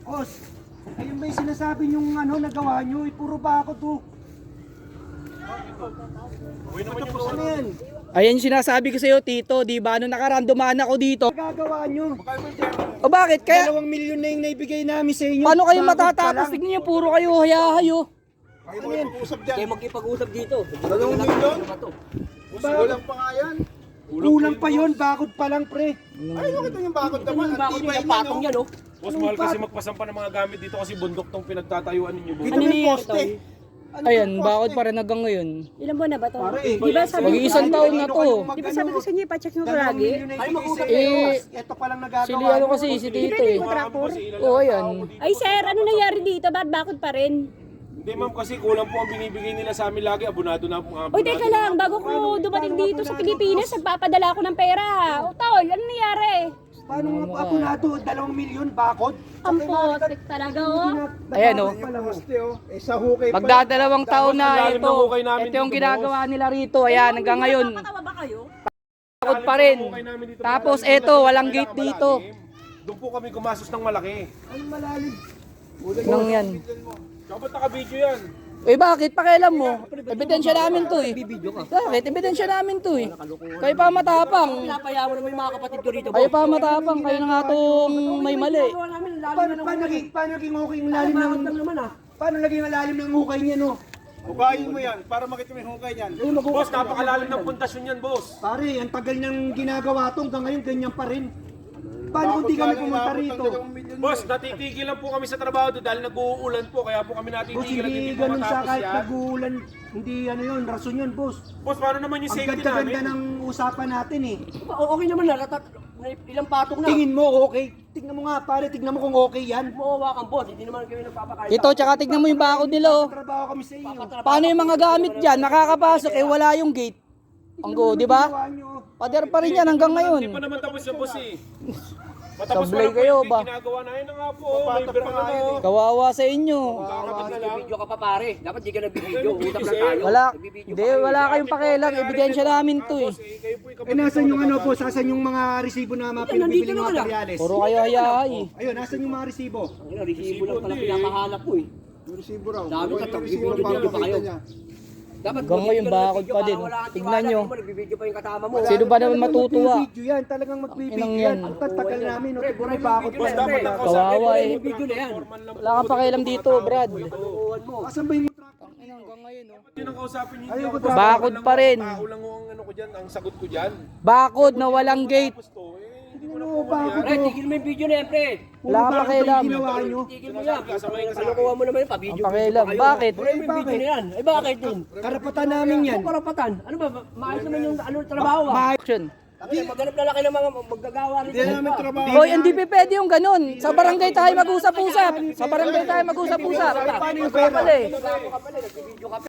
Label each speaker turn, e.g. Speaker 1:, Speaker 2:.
Speaker 1: Boss, ayun ba yung sinasabi niyong ano, nagawa niyo? Puro ba ako to?
Speaker 2: Uy naman yung
Speaker 1: Ano yan?
Speaker 3: Ayan yung sinasabi ko sa'yo, Tito, di ba? Nung nakaraan dumaan ako dito.
Speaker 1: Nagagawa niyo?
Speaker 3: O bakit? Kaya,
Speaker 1: 2 milyon na yung naibigay namin sa inyo.
Speaker 3: paano kayo
Speaker 1: Bakit pa
Speaker 3: matatapos?
Speaker 1: lang?
Speaker 3: Tignan niyo, puro kayo hayahayo.
Speaker 2: Kayo mo mag-usap dyan.
Speaker 4: Kayo magkipag-usap dito.
Speaker 2: 2 milyon? Kulang pa nga yan.
Speaker 1: Kulang pa yun, bakod pa lang pre.
Speaker 2: Ay, bakit yung bakod naman? Ang
Speaker 4: Bakit
Speaker 2: tibay
Speaker 4: yung
Speaker 2: niya,
Speaker 4: patong
Speaker 2: no?
Speaker 4: yan, oh?
Speaker 5: Boss, mahal kasi magpasampa ng mga gamit dito kasi bundok tong pinagtatayuan ninyo, boss.
Speaker 2: Kita
Speaker 3: Ano
Speaker 2: mo yung
Speaker 3: nangyari,
Speaker 2: poste. Ano
Speaker 3: Ayan,
Speaker 2: yung
Speaker 3: bakit
Speaker 2: poste?
Speaker 3: pa rin hanggang ngayon?
Speaker 6: Ilan buwan na ba to?
Speaker 1: Pare,
Speaker 6: Di ba sabi ko,
Speaker 3: Mag-iisang taon na to.
Speaker 6: di ba sabi ko sa inyo, ipacheck nyo ko
Speaker 1: 2
Speaker 6: lagi?
Speaker 1: milyon na
Speaker 4: Ay,
Speaker 1: ibigay
Speaker 4: mag-usap
Speaker 1: sa inyo.
Speaker 3: kayo.
Speaker 1: Ito pa lang nagagawa.
Speaker 3: Sili ano
Speaker 1: niyo.
Speaker 3: kasi, si
Speaker 6: Di ba
Speaker 3: Tito
Speaker 6: hindi
Speaker 3: eh.
Speaker 6: ko tractor?
Speaker 3: Oo, ayan.
Speaker 6: Ay sir, ano nangyari dito? Ba't bakod pa rin?
Speaker 5: Hindi ma'am, kasi kulang po ang binibigay nila sa amin lagi. Abunado na po ang
Speaker 6: Uy, teka lang, bago ko dumating dito sa Pilipinas, nagpapadala ako ng pera. O tol, ano nangyari?
Speaker 1: Paano nga pa abonado? 2 milyon bakod?
Speaker 6: Ang potik talaga, oh.
Speaker 3: Ayan, oh.
Speaker 2: Yung poste, oh. Eh, sa hukay pa.
Speaker 3: Magdadalawang taon na
Speaker 5: lalim
Speaker 3: ito.
Speaker 5: ng hukay namin
Speaker 3: Ito yung
Speaker 5: dito,
Speaker 3: ginagawa nila rito. Ayan, hanggang ngayon.
Speaker 6: Nakakatawa ba kayo?
Speaker 3: Bakod pa rin. Tapos ito, walang gate dito.
Speaker 5: Doon po kami gumastos ng malaki.
Speaker 1: Ay, malalim.
Speaker 3: Nang yan.
Speaker 5: Dapat naka-video yan.
Speaker 3: Eh bakit? Pakialam mo. Ebidensya namin to eh. Bakit? Ebidensya namin to eh. Kayo pa matapang.
Speaker 4: Pinapaya mo naman yung mga kapatid ko rito.
Speaker 3: Kayo pa matapang. Kayo na nga itong may mali.
Speaker 1: Paano naging okay yung lalim ng... Paano naging malalim ng hukay niya, no?
Speaker 2: Hugayin mo yan para makita mo yung hukay niyan.
Speaker 5: Boss, napakalalim ng pundasyon yan, boss.
Speaker 1: Pare, ang tagal niyang ginagawa to, hanggang ngayon ganyan pa rin. Paano kung di kami pumunta rito?
Speaker 5: Boss, natitigil lang po kami sa trabaho doon dahil nag-uulan po. Kaya po kami
Speaker 1: Boss,
Speaker 5: natitigil at
Speaker 1: hindi
Speaker 5: hindi po
Speaker 1: ganun sa
Speaker 5: matapos
Speaker 1: kahit
Speaker 5: yan.
Speaker 1: nag-uulan. Hindi ano yun, rason yun, boss.
Speaker 5: Boss, paano naman yung
Speaker 1: Ang
Speaker 5: safety
Speaker 1: ganda-ganda
Speaker 5: namin?
Speaker 1: ng usapan natin eh.
Speaker 4: Okay naman na. Ilang patong na.
Speaker 1: Tingin mo, okay? Tignan mo nga, pare, tignan mo kung okay yan.
Speaker 4: Maawa kang boss. Hindi naman kayo nagpapakain.
Speaker 3: Ito, tsaka tignan mo yung bakod nila oh.
Speaker 1: Trabaho kami sa iyo.
Speaker 3: Paano yung mga gamit dyan? Nakakapasok eh, wala yung gate. Ang go, di ba?
Speaker 1: Ginawa niyo.
Speaker 3: Pader pa rin yan hanggang ngayon.
Speaker 5: Hindi pa naman tapos yung boss eh. Matapos
Speaker 3: Sablay
Speaker 5: pa lang po
Speaker 3: kayo
Speaker 5: yung
Speaker 3: ba?
Speaker 5: ginagawa na yun na nga po. May bira na po.
Speaker 3: Kawawa sa inyo.
Speaker 5: Kakabit na lang.
Speaker 4: Video ka pa pare. Dapat di ka nagbibideo. Utap lang tayo.
Speaker 3: Wala,
Speaker 4: Nagbibideo
Speaker 3: hindi, wala kayong pakialam. Ebidensya namin to eh.
Speaker 5: Kayo po
Speaker 1: Eh, nasan yung ano po? Asan yung mga resibo na mga
Speaker 4: nandito
Speaker 1: pinibili ng
Speaker 4: naman
Speaker 1: mga
Speaker 4: ah.
Speaker 1: materials?
Speaker 3: Puro kayo hayahay.
Speaker 1: Ayun, nasan yung mga resibo?
Speaker 4: Ang resibo lang pala pinakahanap ko eh.
Speaker 2: Yung resibo raw.
Speaker 4: Dami ka,
Speaker 2: Yung resibo
Speaker 4: tagbibideo
Speaker 2: para
Speaker 4: pa kayo.
Speaker 2: makita niya.
Speaker 4: Dapat
Speaker 3: Hanggang ngayon, bakod pa din. Tignan nyo.
Speaker 4: Nagbibideo pa yung kasama mo.
Speaker 3: Sino ba naman matutuwa?
Speaker 1: Magbibideo yan, talagang magbibideo
Speaker 3: Inang
Speaker 1: yan.
Speaker 3: yan.
Speaker 1: Ang tagal namin, no?
Speaker 4: Pre,
Speaker 1: Tignan mo bakit
Speaker 5: Boss,
Speaker 1: pa.
Speaker 5: dapat ang
Speaker 3: Kawawa
Speaker 5: kausapin
Speaker 3: eh.
Speaker 4: Yung video na yan.
Speaker 3: Wala kang pakialam dito, Brad.
Speaker 4: Tutuan mo.
Speaker 1: Asan ba yung
Speaker 3: Hanggang ngayon oh.
Speaker 5: Yun ang kausapin niyo.
Speaker 1: Ayun,
Speaker 5: Ako,
Speaker 3: bakod pa rin.
Speaker 5: Tao lang ang ano ko dyan, ang sagot ko dyan.
Speaker 3: Bakod na walang gate.
Speaker 5: Tapos to, hindi ko na
Speaker 1: ano, bakod
Speaker 4: Pre, tigil mo yung video na yan, pre.
Speaker 3: Wala kang pakialam.
Speaker 1: ginawa nyo?
Speaker 4: Tigil mo yan. Kalokohan mo naman yun. Pa-video.
Speaker 3: Ang pakialam. Bakit?
Speaker 4: Pre, yung video na yan. Ay bakit yun?
Speaker 1: Karapatan namin yan.
Speaker 4: Ang karapatan. Ano ba? Maayos naman yung trabaho ah.
Speaker 3: Action.
Speaker 4: Maghanap na laki ng mga maggagawa rin.
Speaker 2: Hindi namin trabaho.
Speaker 3: Hoy, hindi pwede yung ganun. Sa barangay tayo mag-usap-usap. Sa barangay tayo mag-usap-usap.
Speaker 1: Paano yung
Speaker 3: Pwede.
Speaker 1: pera?
Speaker 4: Trabaho ka pala. Nagbibideo ka pa.